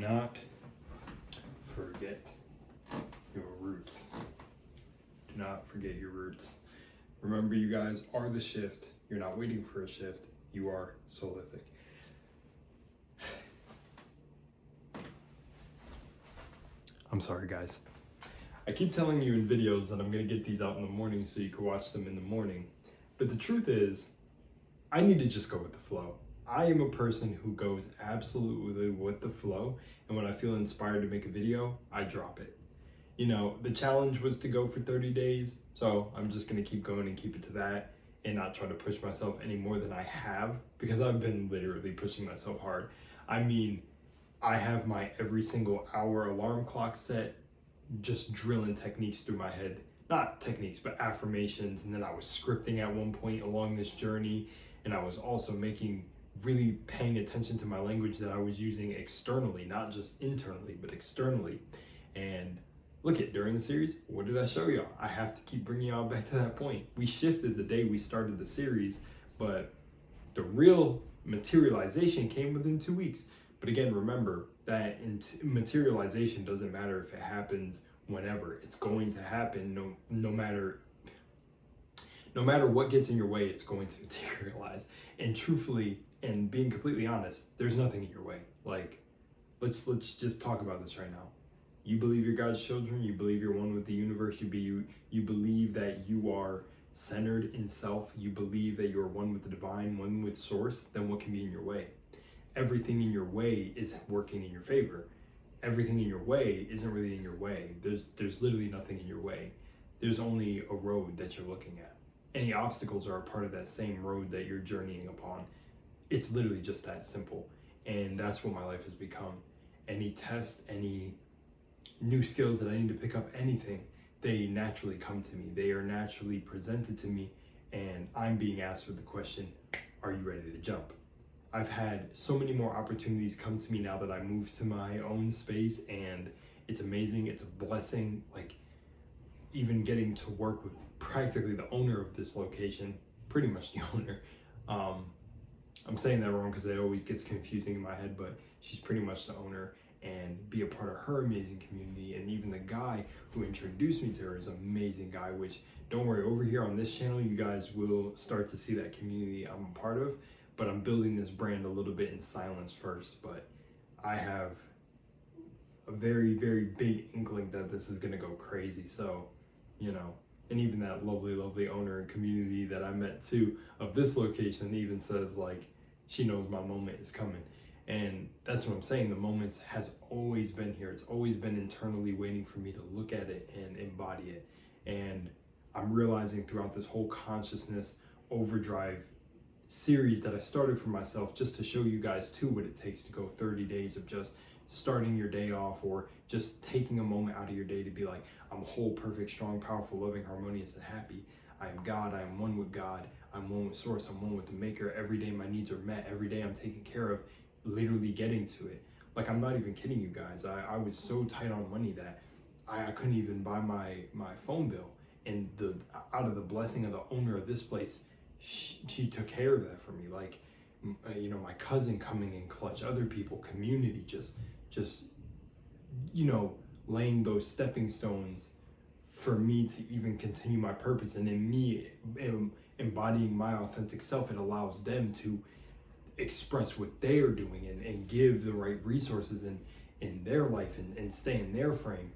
not forget your roots. Do not forget your roots. Remember, you guys are the shift. You're not waiting for a shift. You are Solific. I'm sorry, guys. I keep telling you in videos that I'm going to get these out in the morning so you can watch them in the morning. But the truth is, I need to just go with the flow. I am a person who goes absolutely with the flow. And when I feel inspired to make a video, I drop it. You know, the challenge was to go for 30 days. So I'm just going to keep going and keep it to that and not try to push myself any more than I have, because I've been literally pushing myself hard. I mean, I have my every single hour alarm clock set, just drilling techniques through my head. Not techniques, but affirmations. And then I was scripting at one point along this journey. And I was also really paying attention to my language that I was using externally, not just internally, but externally. And look at, during the series, what did I show y'all? I have to keep bringing y'all back to that point. We shifted the day we started the series, but the real materialization came within 2 weeks. But again, remember that materialization doesn't matter if it happens whenever. It's going to happen no matter what gets in your way, it's going to materialize. And truthfully, and being completely honest, there's nothing in your way. Like, let's just talk about this right now. You believe you're God's children, you believe you're one with the universe, you believe that you are centered in self, you believe that you're one with the divine, one with source, then what can be in your way? Everything in your way is working in your favor. Everything in your way isn't really in your way. There's literally nothing in your way. There's only a road that you're looking at. Any obstacles are a part of that same road that you're journeying upon. It's literally just that simple. And that's what my life has become. Any test, any new skills that I need to pick up, anything, they naturally come to me. They are naturally presented to me. And I'm being asked with the question, are you ready to jump? I've had so many more opportunities come to me now that I moved to my own space, and it's amazing. It's a blessing. Like, even getting to work with practically the owner of this location, pretty much the owner. I'm saying that wrong because it always gets confusing in my head, but she's pretty much the owner, and be a part of her amazing community. And even the guy who introduced me to her is an amazing guy, which, don't worry, over here on this channel, you guys will start to see that community I'm a part of. But I'm building this brand a little bit in silence first. But I have a very, very big inkling that this is gonna go crazy. So, you know, and even that lovely, lovely owner and community that I met too of this location even says, like, she knows my moment is coming. And that's what I'm saying. The moments has always been here. It's always been internally waiting for me to look at it and embody it. And I'm realizing throughout this whole consciousness overdrive series that I started for myself, just to show you guys too what it takes to go 30 days of just starting your day off, or just taking a moment out of your day to be like, I'm whole, perfect, strong, powerful, loving, harmonious, and happy. I am God. I am one with God. I'm one with source. I'm one with the maker. Every day my needs are met. Every day I'm taken care of, literally getting to it. Like, I'm not even kidding you guys. I was so tight on money that I couldn't even buy my phone bill. And out of the blessing of the owner of this place, she took care of that for me. Like, you know, my cousin coming in clutch, other people, community, just you know, laying those stepping stones for me to even continue my purpose. And in me embodying my authentic self, it allows them to express what they are doing and give the right resources in their life and stay in their frame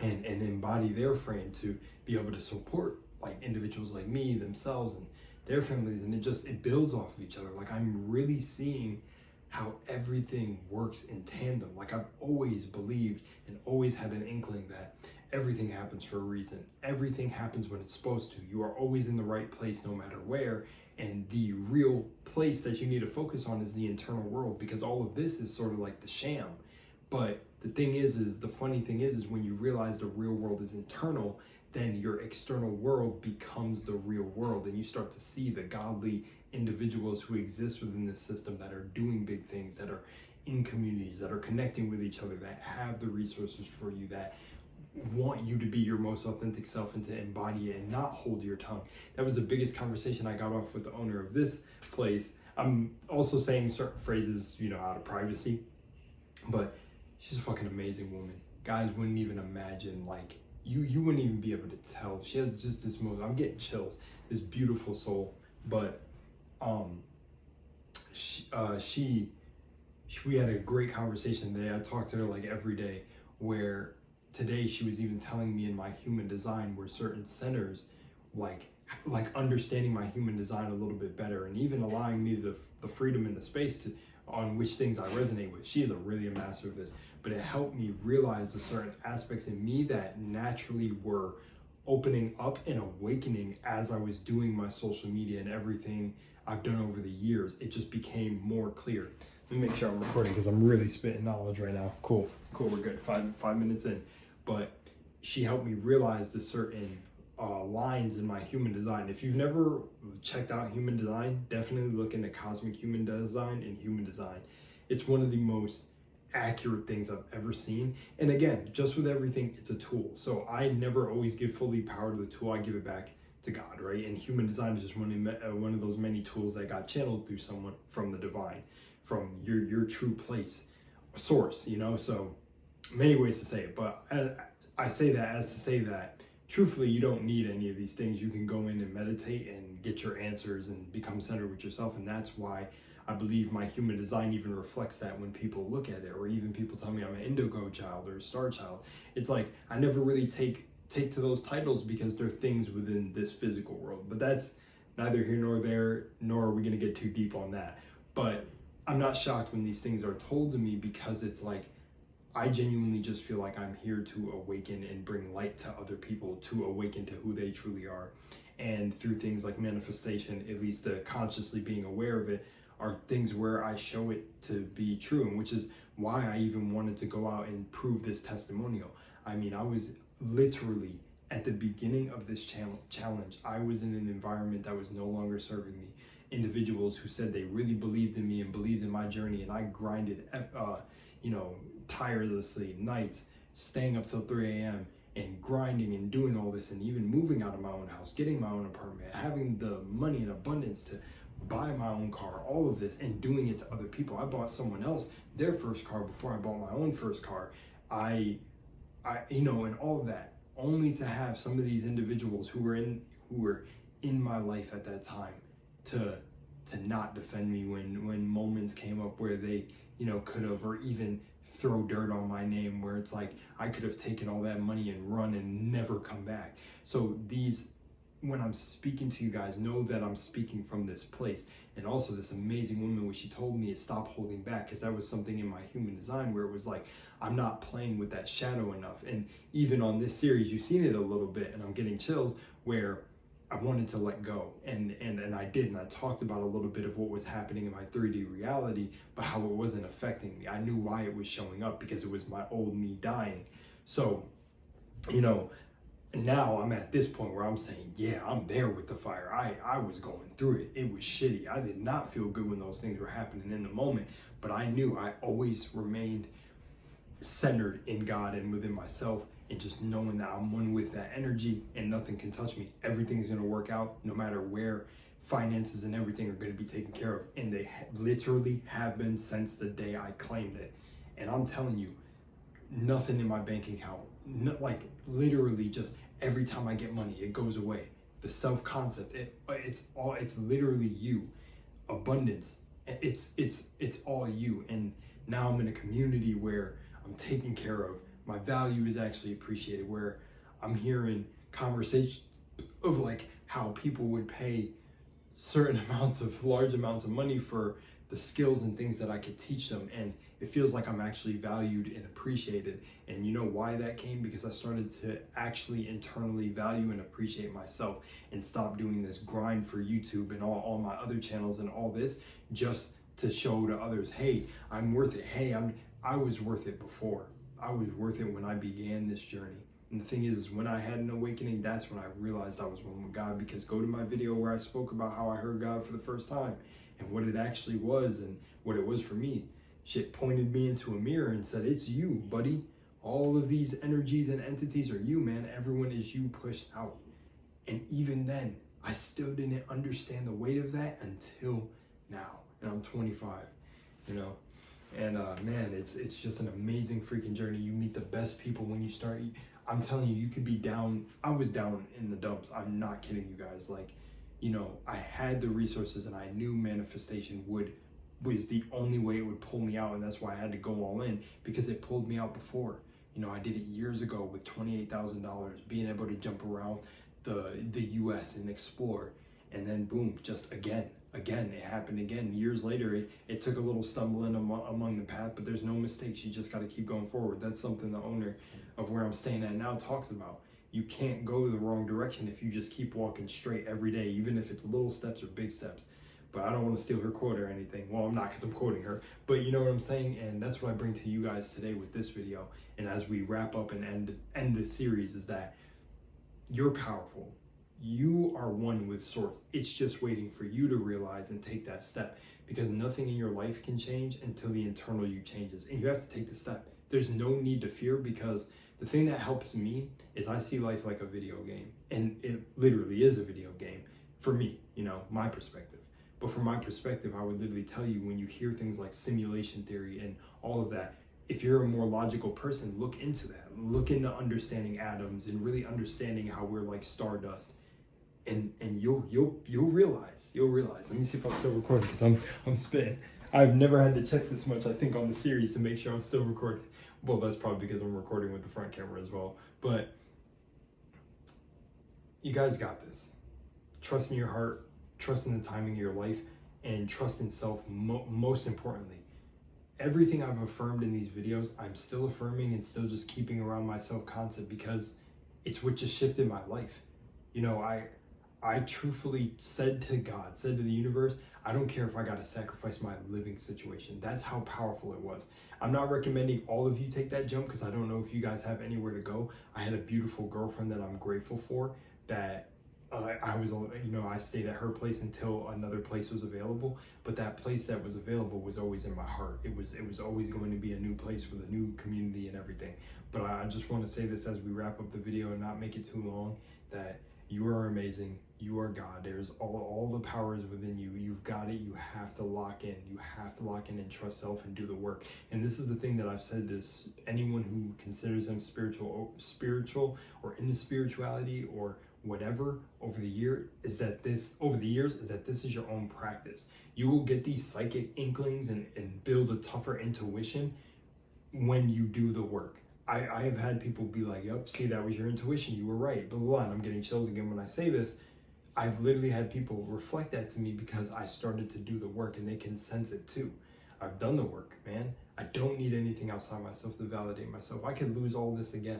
and embody their frame to be able to support like individuals like me, themselves, and their families. And it builds off of each other. Like, I'm really seeing how everything works in tandem. Like, I've always believed and always had an inkling that everything happens for a reason. Everything happens when it's supposed to. You are always in the right place no matter where. And the real place that you need to focus on is the internal world, because all of this is sort of like the sham. But the thing is the funny thing is when you realize the real world is internal, then your external world becomes the real world, and you start to see the godly individuals who exist within this system that are doing big things, that are in communities, that are connecting with each other, that have the resources for you, that want you to be your most authentic self and to embody it and not hold your tongue. That was the biggest conversation I got off with the owner of this place. I'm also saying certain phrases, you know, out of privacy, but she's a fucking amazing woman. Guys wouldn't even imagine, like, you wouldn't even be able to tell. She has just this most, I'm getting chills, this beautiful soul. But we had a great conversation today. I talked to her like every day, where today she was even telling me in my human design where certain centers, like understanding my human design a little bit better, and even allowing me the freedom and the space to on which things I resonate with. She is really a master of this, but it helped me realize the certain aspects in me that naturally were opening up and awakening as I was doing my social media and everything I've done over the years. It just became more clear. Let me make sure I'm recording because I'm really spitting knowledge right now. Cool, we're good. Five minutes in. But she helped me realize the certain lines in my human design. If you've never checked out human design, definitely look into cosmic human design and human design. It's one of the most accurate things I've ever seen. And again, just with everything, it's a tool. So I never always give fully power to the tool. I give it back to God, right? And human design is just one of those many tools that got channeled through someone from the divine, from your true place, source, you know? So many ways to say it, but I say that as to say that truthfully, you don't need any of these things. You can go in and meditate and get your answers and become centered with yourself. And that's why I believe my human design even reflects that when people look at it, or even people tell me I'm an indigo child or a star child. It's like, I never really take to those titles because they're things within this physical world. But that's neither here nor there, nor are we going to get too deep on that. But I'm not shocked when these things are told to me, because it's like, I genuinely just feel like I'm here to awaken and bring light to other people, to awaken to who they truly are. And through things like manifestation, at least consciously being aware of it, are things where I show it to be true, and which is why I even wanted to go out and prove this testimonial. I mean, I was literally at the beginning of this challenge, I was in an environment that was no longer serving me. Individuals who said they really believed in me and believed in my journey, and I grinded, tirelessly nights, staying up till 3 a.m. and grinding and doing all this, and even moving out of my own house, getting my own apartment, having the money in abundance to buy my own car, all of this, and doing it to other people. I bought someone else their first car before I bought my own first car. And all of that, only to have some of these individuals who were in my life at that time to not defend me when moments came up where they, could have, or even throw dirt on my name, where it's like I could have taken all that money and run and never come back. So when I'm speaking to you guys, know that I'm speaking from this place. And also this amazing woman, when she told me to stop holding back, because that was something in my human design where it was like, I'm not playing with that shadow enough. And even on this series, you've seen it a little bit, and I'm getting chills, where I wanted to let go, and I did, and I talked about a little bit of what was happening in my 3D reality, but how it wasn't affecting me. I knew why it was showing up, because it was my old me dying. So, now I'm at this point where I'm saying, yeah, I'm there with the fire. I was going through it. It was shitty. I did not feel good when those things were happening in the moment, but I knew I always remained centered in God and within myself, and just knowing that I'm one with that energy and nothing can touch me. Everything's going to work out no matter where. Finances and everything are going to be taken care of, and they literally have been since the day I claimed it. And I'm telling you, nothing in my bank account, literally just every time I get money, it goes away. The self-concept, it's literally you. Abundance, it's all you. And now I'm in a community where I'm taken care of. My value is actually appreciated, where I'm hearing conversations of like how people would pay large amounts of money for the skills and things that I could teach them. And it feels like I'm actually valued and appreciated. And you know why that came? Because I started to actually internally value and appreciate myself, and stop doing this grind for YouTube and all my other channels and all this just to show to others, hey, I'm worth it. Hey, I was worth it before. I was worth it when I began this journey. And the thing is, when I had an awakening, that's when I realized I was one with God. Because go to my video where I spoke about how I heard God for the first time and what it actually was and what it was for me. Shit pointed me into a mirror and said, it's you, buddy. All of these energies and entities are you, man. Everyone is you pushed out. And even then, I still didn't understand the weight of that until now. And I'm 25, And man, it's just an amazing freaking journey. You meet the best people when you start. I'm telling you, you could be down. I was down in the dumps. I'm not kidding you guys. Like, you know, I had the resources and I knew manifestation was the only way it would pull me out, and that's why I had to go all in, because it pulled me out before. You know, I did it years ago with $28,000, being able to jump around the US and explore, and then boom, just again, it happened again. Years later, it took a little stumbling among the path, but there's no mistakes. You just got to keep going forward. That's something the owner of where I'm staying at now talks about. You can't go the wrong direction if you just keep walking straight every day, even if it's little steps or big steps. But I don't want to steal her quote or anything. Well, I'm not, because I'm quoting her, but you know what I'm saying? And that's what I bring to you guys today with this video. And as we wrap up and end this series, is that you're powerful. You are one with Source. It's just waiting for you to realize and take that step, because nothing in your life can change until the internal you changes, and you have to take the step. There's no need to fear, because the thing that helps me is I see life like a video game, and it literally is a video game for me, you know, my perspective. But from my perspective, I would literally tell you, when you hear things like simulation theory and all of that, if you're a more logical person, look into that. Look into understanding atoms and really understanding how we're like stardust. And you'll realize. Let me see if I'm still recording, because I'm spitting. I've never had to check this much, I think, on the series to make sure I'm still recording. Well, that's probably because I'm recording with the front camera as well. But you guys got this. Trust in your heart, trust in the timing of your life, and trust in self. Most importantly, everything I've affirmed in these videos, I'm still affirming and still just keeping around my self-concept, because it's what just shifted my life. You know, I truthfully said to God, said to the universe, I don't care if I got to sacrifice my living situation. That's how powerful it was. I'm not recommending all of you take that jump, because I don't know if you guys have anywhere to go. I had a beautiful girlfriend that I'm grateful for, that I stayed at her place until another place was available. But that place that was available was always in my heart. It was always going to be a new place with a new community and everything. But I just want to say this as we wrap up the video and not make it too long, that you are amazing. You are God. There's all the powers within you. You've got it. You have to lock in. You have to lock in and trust self and do the work. And this is the thing that I've said to anyone who considers them spiritual or into spirituality or whatever over the years, is that this is your own practice. You will get these psychic inklings and build a tougher intuition when you do the work. I have had people be like, yep, see, that was your intuition, you were right, blah, blah, blah. And I'm getting chills again when I say this. I've literally had people reflect that to me because I started to do the work, and they can sense it too. I've done the work, man. I don't need anything outside myself to validate myself. I could lose all this again,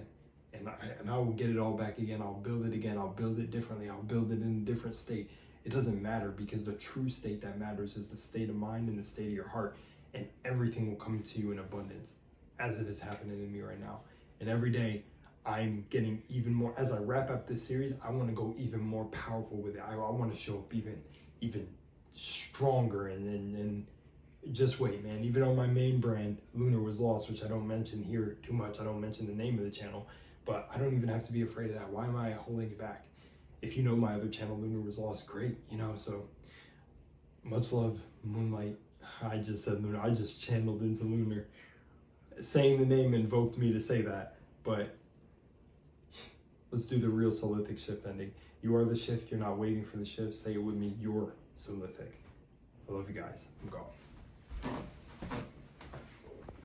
and I will get it all back again. I'll build it again. I'll build it differently. I'll build it in a different state. It doesn't matter, because the true state that matters is the state of mind and the state of your heart, and everything will come to you in abundance, as it is happening to me right now. And every day I'm getting even more. As I wrap up this series, I want to go even more powerful with it. I want to show up even stronger, and just wait, man. Even on my main brand, Lunar Was Lost, which I don't mention here too much. I don't mention the name of the channel, but I don't even have to be afraid of that. Why am I holding it back? If you know my other channel, Lunar Was Lost, great, you know. So much love, Moonlight. I just said Lunar. I just channeled into Lunar. Saying the name invoked me to say that, but let's do the real Solithic shift ending. You are the shift. You're not waiting for the shift. Say it with me. You're Solithic. I love you guys. I'm gone.